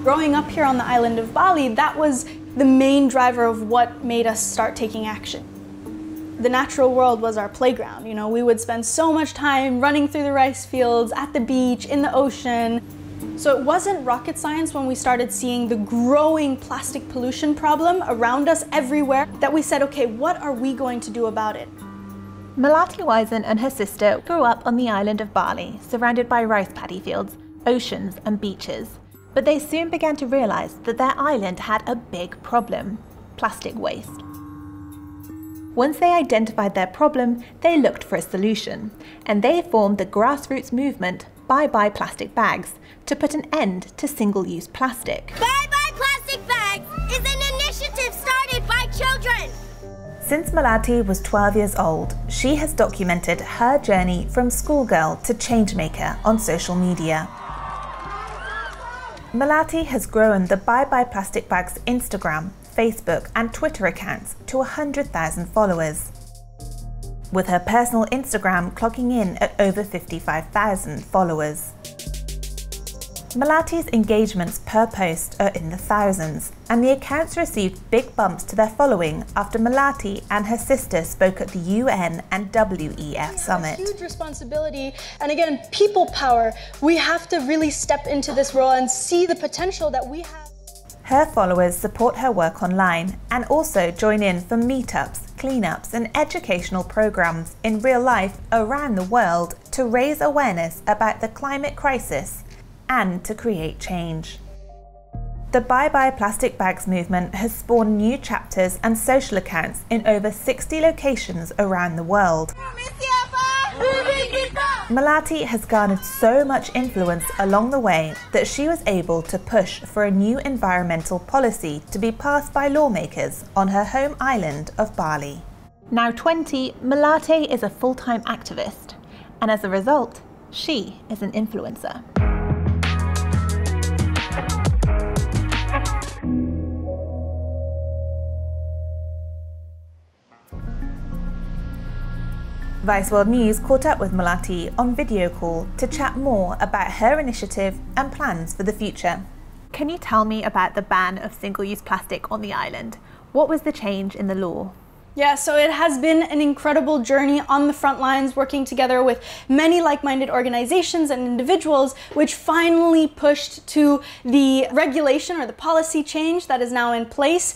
growing up here on the island of Bali, that was the main driver of what made us start taking action. The natural world was our playground. You know, we would spend so much time running through the rice fields, at the beach, in the ocean. So it wasn't rocket science when we started seeing the growing plastic pollution problem around us everywhere that we said, okay, what are we going to do about it? Melati Wijsen and her sister grew up on the island of Bali, surrounded by rice paddy fields, oceans and beaches. But they soon began to realise that their island had a big problem: plastic waste. Once they identified their problem, they looked for a solution, and they formed the grassroots movement Bye Bye Plastic Bags to put an end to single-use plastic. Bye Bye Plastic Bags is an initiative started by children. Since Melati was 12 years old, she has documented her journey from schoolgirl to changemaker on social media. Melati has grown the Bye Bye Plastic Bags Instagram, Facebook and Twitter accounts to 100,000 followers, with her personal Instagram clocking in at over 55,000 followers. Melati's engagements per post are in the thousands, and the accounts received big bumps to their following after Melati and her sister spoke at the UN and WEF summit. Huge responsibility, and again, people power. We have to really step into this role and see the potential that we have. Her followers support her work online and also join in for meetups, cleanups and educational programs in real life around the world to raise awareness about the climate crisis and to create change. The Bye Bye Plastic Bags movement has spawned new chapters and social accounts in over 60 locations around the world. Melati has garnered so much influence along the way that she was able to push for a new environmental policy to be passed by lawmakers on her home island of Bali. Now 20, Melati is a full-time activist, and as a result, she is an influencer. Vice World News caught up with Melati on video call to chat more about her initiative and plans for the future. Can you tell me about the ban of single-use plastic on the island? What was the change in the law? Yeah, so it has been an incredible journey on the front lines, working together with many like-minded organizations and individuals, which finally pushed to the regulation or the policy change that is now in place,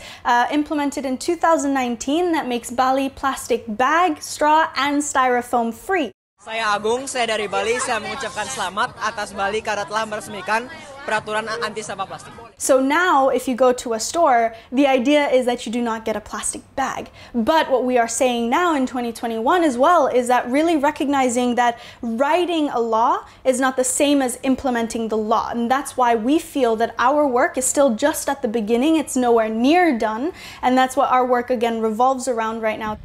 implemented in 2019, that makes Bali plastic bag, straw, and styrofoam free. Saya Agung, saya dari Bali. Saya mengucapkan selamat atas Bali karena telah meresmikan peraturan anti sampah plastik. So now, if you go to a store, the idea is that you do not get a plastic bag. But what we are saying now in 2021 as well is that really recognizing that writing a law is not the same as implementing the law. And that's why we feel that our work is still just at the beginning. It's nowhere near done. And that's what our work again revolves around right now.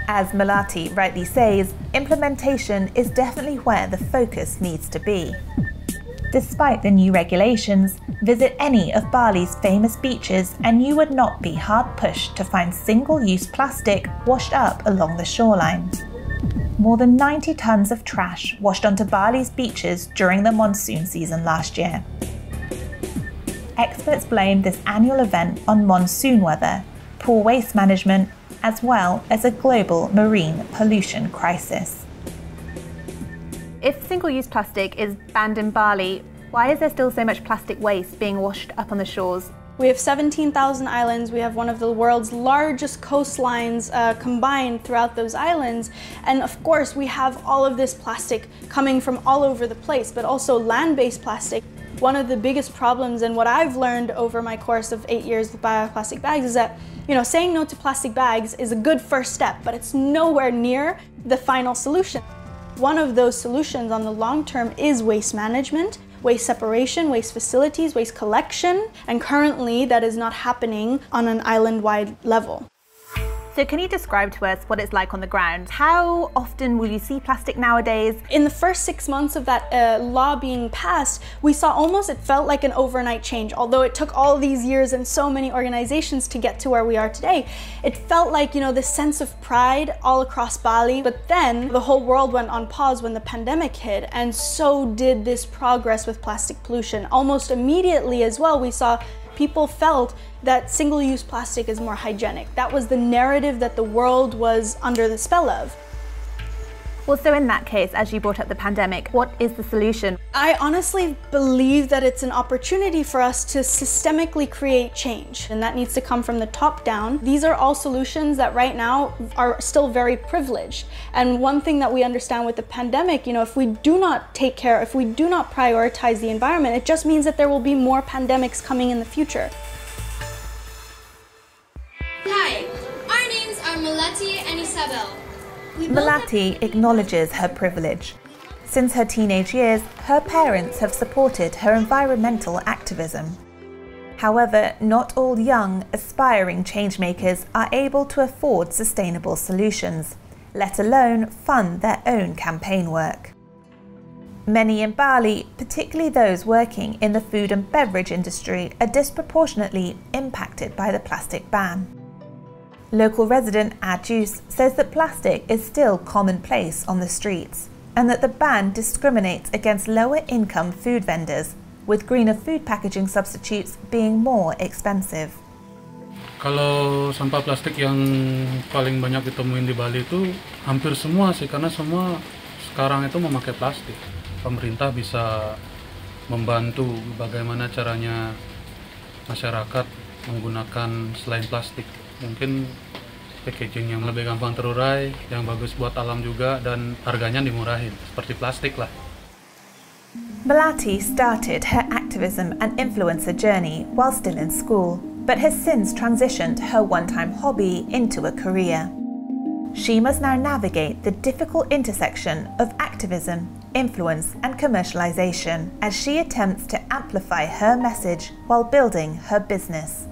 As Melati rightly says, implementation is definitely where the focus needs to be. Despite the new regulations, visit any of Bali's famous beaches and you would not be hard-pushed to find single-use plastic washed up along the shoreline. More than 90 tons of trash washed onto Bali's beaches during the monsoon season last year. Experts blame this annual event on monsoon weather, poor waste management, as well as a global marine pollution crisis. If single-use plastic is banned in Bali, why is there still so much plastic waste being washed up on the shores? We have 17,000 islands. We have one of the world's largest coastlines combined throughout those islands. And of course, we have all of this plastic coming from all over the place, but also land-based plastic. One of the biggest problems, and what I've learned over my course of 8 years with bioplastic bags, is that saying no to plastic bags is a good first step, but it's nowhere near the final solution. One of those solutions on the long term is waste management, waste separation, waste facilities, waste collection, and currently that is not happening on an island-wide level. So can you describe to us what it's like on the ground? How often will you see plastic nowadays? In the first 6 months of that law being passed, we saw almost, it felt like an overnight change. Although it took all these years and so many organizations to get to where we are today, it felt like, you know, this sense of pride all across Bali. But then the whole world went on pause when the pandemic hit, and so did this progress with plastic pollution. Almost immediately as well, we saw people felt that single-use plastic is more hygienic. That was the narrative that the world was under the spell of. Well, so in that case, as you brought up the pandemic, what is the solution? I honestly believe that it's an opportunity for us to systemically create change, and that needs to come from the top down. These are all solutions that right now are still very privileged. And one thing that we understand with the pandemic, you know, if we do not take care, if we do not prioritize the environment, it just means that there will be more pandemics coming in the future. Hi, our names are Melati and Isabel. Melati acknowledges her privilege. Since her teenage years, her parents have supported her environmental activism. However, not all young, aspiring changemakers are able to afford sustainable solutions, let alone fund their own campaign work. Many in Bali, particularly those working in the food and beverage industry, are disproportionately impacted by the plastic ban. Local resident Ajus says that plastic is still commonplace on the streets and that the ban discriminates against lower-income food vendors, with greener food packaging substitutes being more expensive. Kalau sampah plastik yang paling banyak ditemuin di Bali itu hampir semua sih, karena semua sekarang itu memakai plastik. Pemerintah bisa membantu bagaimana caranya masyarakat menggunakan selain plastik. Mungkin packaging yang lebih gampang terurai, yang bagus buat alam juga, dan harganya dimurahin, seperti plastik lah. Melati started her activism and influencer journey while still in school, but has since transitioned her one-time hobby into a career. She must now navigate the difficult intersection of activism, influence, and commercialization as she attempts to amplify her message while building her business.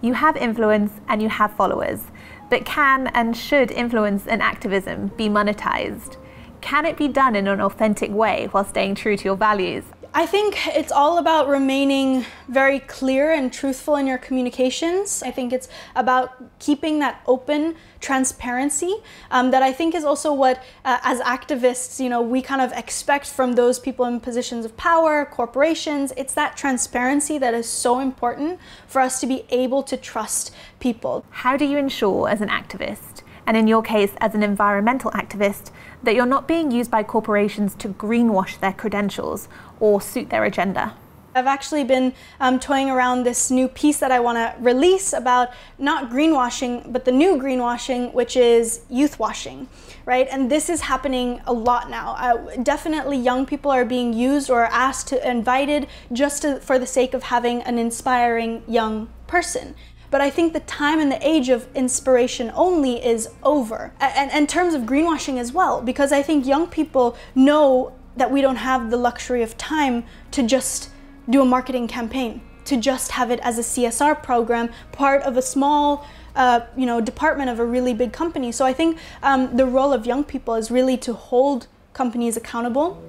You have influence and you have followers, but can and should influence and activism be monetized? Can it be done in an authentic way while staying true to your values? I think it's all about remaining very clear and truthful in your communications. I think it's about keeping that open transparency that I think is also what, as activists, you know, we kind of expect from those people in positions of power, corporations. It's that transparency that is so important for us to be able to trust people. How do you ensure, as an activist, and in your case as an environmental activist, that you're not being used by corporations to greenwash their credentials or suit their agenda? I've actually been toying around this new piece that I want to release about not greenwashing, but the new greenwashing, which is youth washing, right? And this is happening a lot now. Definitely young people are being used or asked to, invited just for the sake of having an inspiring young person. But I think the time and the age of inspiration only is over. And in terms of greenwashing as well, because I think young people know that we don't have the luxury of time to just do a marketing campaign, to just have it as a CSR program, part of a small department of a really big company. So I think the role of young people is really to hold companies accountable.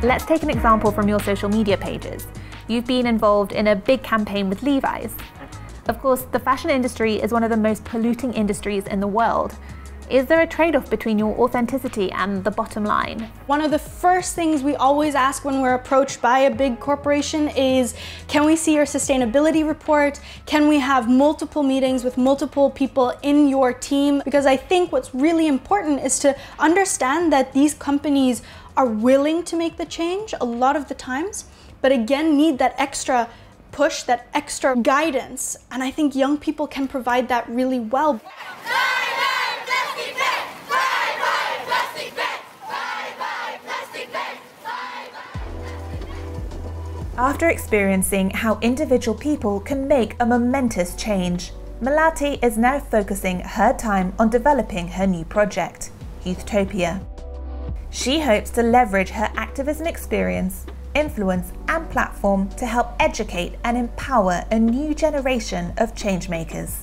Let's take an example from your social media pages. You've been involved in a big campaign with Levi's. Of course, the fashion industry is one of the most polluting industries in the world. Is there a trade-off between your authenticity and the bottom line? One of the first things we always ask when we're approached by a big corporation is, can we see your sustainability report? Can we have multiple meetings with multiple people in your team? Because I think what's really important is to understand that these companies are willing to make the change a lot of the times, but again need that extra push, that extra guidance. And I think young people can provide that really well. After experiencing how individual people can make a momentous change, Melati is now focusing her time on developing her new project, Youthtopia. She hopes to leverage her activism experience influence and platform to help educate and empower a new generation of changemakers.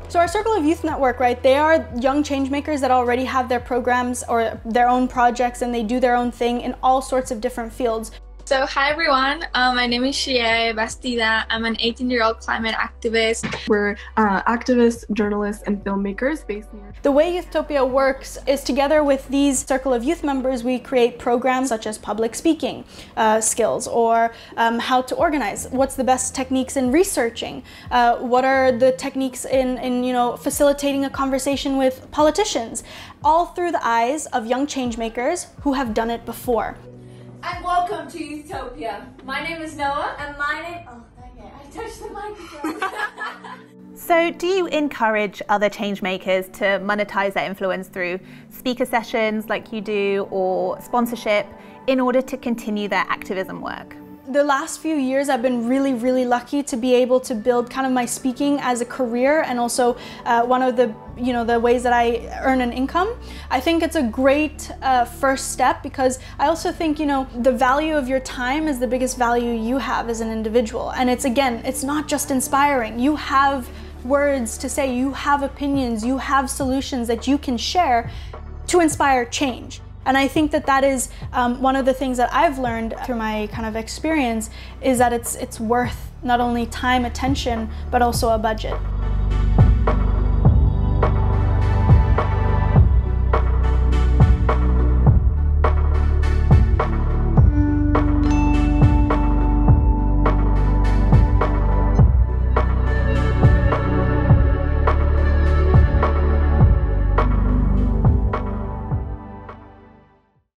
So our Circle of Youth Network, right, they are young changemakers that already have their programs or their own projects, and they do their own thing in all sorts of different fields. So hi everyone, my name is Shia Bastida. I'm an 18-year-old climate activist. We're activists, journalists, and filmmakers based here. The way Youthtopia works is together with these Circle of Youth members, we create programs such as public speaking skills, or how to organize. What's the best techniques in researching? What are the techniques in facilitating a conversation with politicians? All through the eyes of young changemakers who have done it before. And welcome to Youthtopia. My name is Noah, and my name... Oh, okay, I touched the microphone. So do you encourage other changemakers to monetize their influence through speaker sessions like you do, or sponsorship, in order to continue their activism work? The last few years I've been really lucky to be able to build kind of my speaking as a career, and also one of the the ways that I earn an income. I think it's a great first step, because I also think the value of your time is the biggest value you have as an individual. And it's not just inspiring. You have words to say, you have opinions, you have solutions that you can share to inspire change. And I think that is one of the things that I've learned through my kind of experience, is that it's worth not only time, attention, but also a budget.